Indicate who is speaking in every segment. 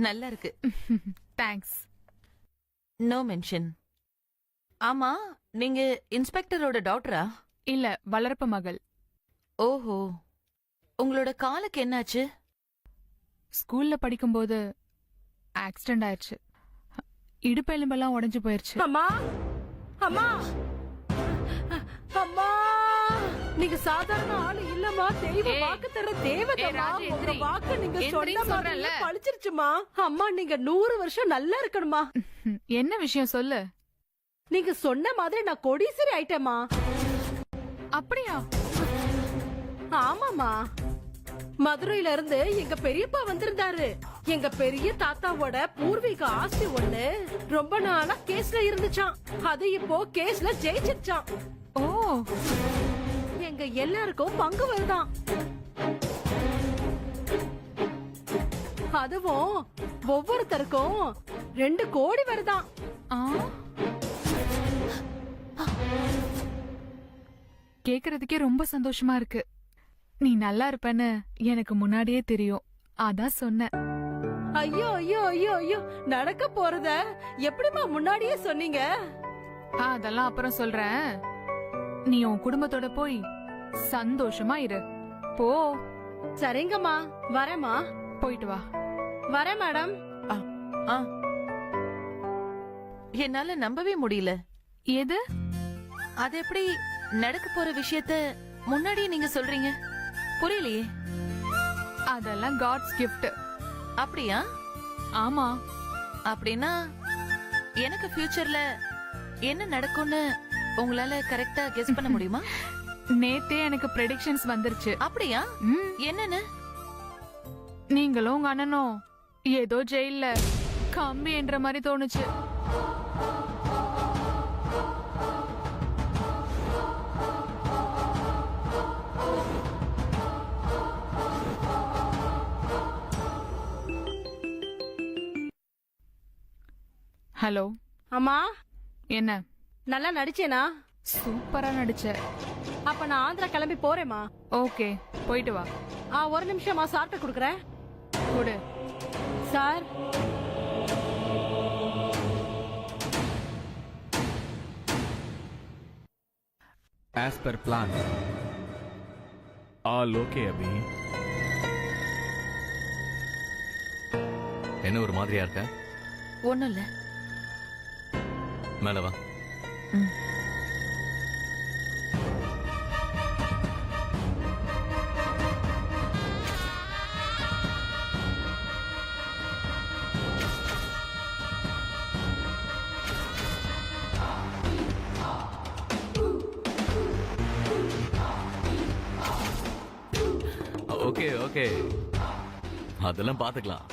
Speaker 1: நல்லா இருக்கு.
Speaker 2: Thanks.
Speaker 1: No mention. ஆமா, நீங்க இன்ஸ்பெக்டரோட டாக்டரா?
Speaker 2: இல்ல, வளர்ப்பு மகள்.
Speaker 1: ஓஹோ, உங்களோட காலுக்கு என்னாச்சு?
Speaker 2: ஸ்கூல்ல படிக்கும்போது ஆக்சிடென்ட் ஆயிடுச்சு. இடுப்பு எலும்பெல்லாம் உடைஞ்சு போயிருச்சு.
Speaker 3: அம்மா அம்மா அம்மா, நீங்க சாதாரண ஆளு இல்லம்மா, தெய்வ வாக்கு தர தேவதம்மா. உங்க வாக்கு நீங்க சொன்ன மாதிரியே பழிச்சிருச்சுமா. அம்மா, நீங்க 100 வருஷம் நல்லா இருக்கணுமா.
Speaker 2: என்ன விஷயம் சொல்லு.
Speaker 3: நீங்க சொன்ன மாதிரி நான் கோடீஸ்வரி ஆயிட்டேமா.
Speaker 2: அப்படியா?
Speaker 3: ஆமாமா, மதுரையில இருந்து எங்க பெரியப்பா வந்திருந்தாரு. எங்க பெரிய தாத்தாவோட பூர்வீக ஆஸ்தி ஒண்ணு ரொம்ப நாளா கேஸ்ல இருந்துச்சாம். அது இப்போ கேஸ்ல ஜெயிச்சிருச்சாம்.
Speaker 2: ஓ,
Speaker 3: எங்க எல்லாருக்கும் பங்கு வருதாம். அதுவும் ஒவ்வொருத்தருக்கும் 2 கோடி வருதாம்.
Speaker 2: ஆ, கேக்குறதுக்கே ரொம்ப சந்தோஷமா இருக்கு. நீ நல்லா இருப்பன்னு எனக்கு முன்னாடியே தெரியும், அதான் சொன்னேன்.
Speaker 3: ஐயோ ஐயோ ஐயோ ஐயோ, நடக்க போறத எப்படிமா முன்னாடியே சொன்னீங்க?
Speaker 2: அதெல்லாம் அப்புறம் சொல்றேன். நீ உன் குடும்பத்தோட போய் சந்தோஷமா இரு. போ.
Speaker 3: சரிங்கம்மா, வரேம்மா.
Speaker 2: போயிட்டு வா.
Speaker 3: வரேன் மேடம்.
Speaker 1: ஆ. என்னால நம்பவே முடியல.
Speaker 2: எது?
Speaker 1: அது எப்படி நடக்க போற விஷயத்த முன்னாடியே நீங்க சொல்றீங்க? புரியலையே.
Speaker 2: அதெல்லாம் காட்ஸ் கிஃப்ட்.
Speaker 1: அப்படியா?
Speaker 2: ஆமா.
Speaker 1: அப்படின்னா எனக்கு ஃபியூச்சர்ல என்ன நடக்கும்னு உங்களால கரெக்டா கெஸ் பண்ண முடியுமா?
Speaker 2: நேத்தே எனக்கு ப்ரெடிக்ஷன்ஸ் வந்துருச்சு.
Speaker 1: அப்படியா? என்னன்னு?
Speaker 2: நீங்களும் உங்க அண்ணனும் ஏதோ ஜெயில்ல கம்பி என்ற மாதிரி தோணுச்சு. ஹலோ.
Speaker 3: அம்மா,
Speaker 2: என்ன?
Speaker 3: நல்லா நடிச்சேனா?
Speaker 2: சூப்பரா நடிச்ச.
Speaker 3: அப்ப நான் ஆந்திரா கிளம்பி போறேம்மா.
Speaker 2: ஓகே, போயிட்டு வா.
Speaker 3: ஒரு நிமிஷமா சார்ட்ட குடுக்கறேன்.
Speaker 2: குடு.
Speaker 3: Sir,
Speaker 4: As per plan. All okay, Abhi.
Speaker 5: என்ன ஒரு மாதிரியா இருக்க?
Speaker 1: ஒண்ணும் இல்ல.
Speaker 5: மேல வா. ஓகே ஓகே, அதெல்லாம் பாத்துக்கலாம்.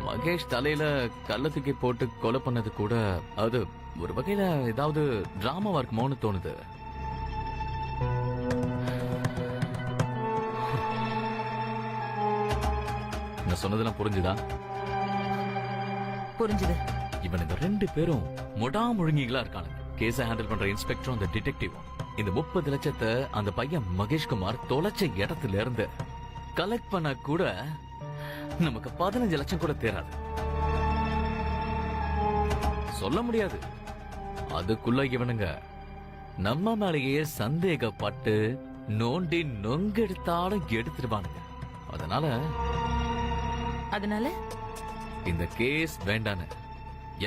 Speaker 5: மகேஷ் தலையில கல்ல தூக்கி போட்டு கொலை பண்ணது கூட அது ஒரு வகையில ஏதாவது டிராமாவா இருக்குமோன்னு தோணுது. நான் சொன்னதெல்லாம் புரிஞ்சுதா?
Speaker 1: புரிஞ்சுது.
Speaker 5: இவனுங்க 2 பேரும் முழுங்கிகளா இருக்கானுங்க. கேஸ ஹேண்டில் பண்ற இன்ஸ்பெக்டரும் அந்த டிடெக்டிவும். இந்த 30 லட்சத்தை அந்த பையன் மகேஷ்குமார் தொலைச்ச இடத்துல இருந்து கலெக்ட் பண்ண கூட நமக்கு 15 லட்சம் கூட தேராது. சொல்ல முடியாது. அதுக்குள்ள இவனுங்க நம்ம மேலேயே சந்தேகப்பட்டு நோண்டி நொங்கெடுத்தாலும் எடுத்துருவானுங்க.
Speaker 1: அதனால
Speaker 5: இந்த கேஸ் வேண்டான்னு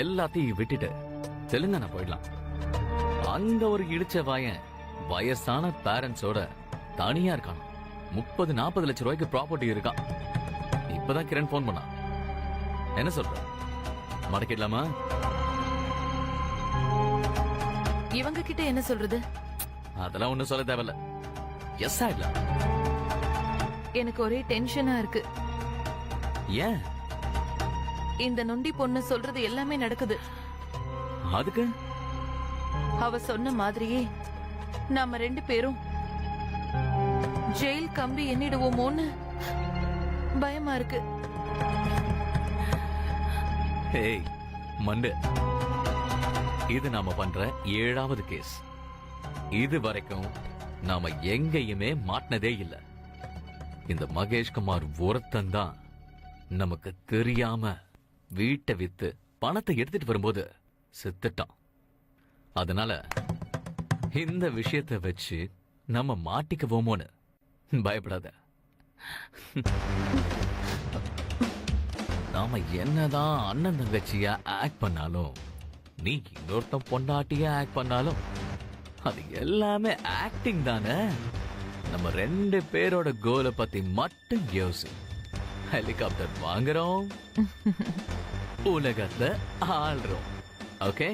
Speaker 5: எல்லாத்தையும் விட்டுட்டு தெலுங்கானா போயிடலாம். அங்க ஒரு இடிச்ச வாயன் வயசான பேரண்ட்ஸோட தனியா இருக்கான். 30-40 லட்சம் ரூபாய்க்கு ப்ராப்பர்ட்டி இருக்கான். இப்பதான் கிரண் போன் பண்ணா. என்ன சொல்ற? மடக்கிடலாமா?
Speaker 1: இவங்க கிட்ட என்ன சொல்றது?
Speaker 5: அதெல்லாம் ஒண்ணும் சொல்ல தேவையில்ல. எஸ் ஆயிடலாம்.
Speaker 1: எனக்கு ஒரே டென்ஷனா இருக்கு.
Speaker 5: ஏன்?
Speaker 1: இந்த நொண்டி பொண்ணு சொல்றது எல்லாமே நடக்குது.
Speaker 5: அதுக்கு
Speaker 1: அவ சொன்ன மாதிரியே நாம 2 பேரும் ஜெயில் கம்பி எண்ணிடுவோமோன்னு பயமா இருக்கு.
Speaker 5: ஹேய் மண்டு, இது நாம பண்ற 7வது கேஸ். இது வரைக்கும் நாம எங்கேயுமே மாட்டினதே இல்ல. இந்த மகேஷ்குமார் ஒருத்தன் தான் நமக்கு தெரியாம வீட்டை வித்து பணத்தை எடுத்துட்டு வரும்போது செத்துட்டான். அதனால இந்த விஷயத்தை வச்சு நம்ம மாட்டிக்குவோமோன்னு பயப்படாத. நாம என்னதான் அண்ணன் தங்கச்சியா ஆக்ட் பண்ணாலும், நீ இன்னொருத்தன் பொண்டாட்டியா ஆக்ட் பண்ணாலும், அது எல்லாமே ஆக்டிங் தானே. நம்ம 2 பேரோட கோலை பத்தி மட்டும் யோசி. ஹெலிகாப்டர் வாங்குறோம், உலகத்தை ஆள்றோம். ஓகே.